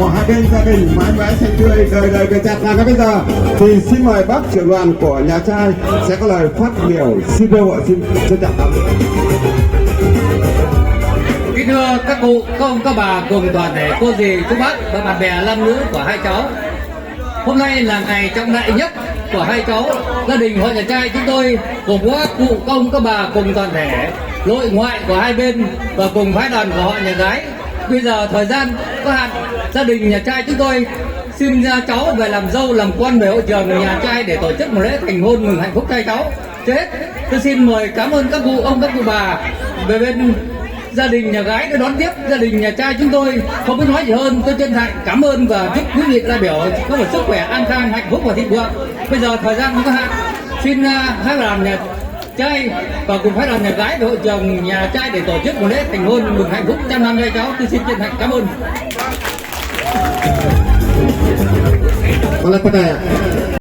của hai bên gia đình mãi mãi xanh tươi đời đời bền chặt. Và bây giờ thì xin mời bác trưởng đoàn của nhà trai sẽ có lời phát biểu. Xin thưa hội, xin trân trọng cảm ơn. Kính thưa các cụ, các ông, các bà cùng toàn thể cô dì, chú bác và bạn bè nam nữ của hai cháu. Hôm nay là ngày trọng đại nhất của hai cháu. Gia đình hội nhà trai chúng tôi cùng các cụ, các ông, các bà cùng toàn thể nội ngoại của hai bên và cùng phái đoàn của họ nhà gái. Bây giờ thời gian có hạn, gia đình nhà trai chúng tôi xin ra cháu về làm dâu làm quan về hội trường nhà trai để tổ chức một lễ thành hôn mừng hạnh phúc trai cháu. Trước hết tôi xin mời cảm ơn các cụ ông, các cụ bà về bên gia đình nhà gái đã đón tiếp gia đình nhà trai chúng tôi. Không biết nói gì hơn, tôi chân thành cảm ơn và chúc quý vị đại biểu có một sức khỏe an khang, hạnh phúc và thịnh vượng. Bây giờ thời gian không có hạn, xin phái đoàn nhà trai và cùng phái đoàn nhà gái về hội trường nhà trai để tổ chức một lễ thành hôn mừng hạnh phúc trăm năm cho cháu. Tôi xin chân thành cảm ơn. Oleh pada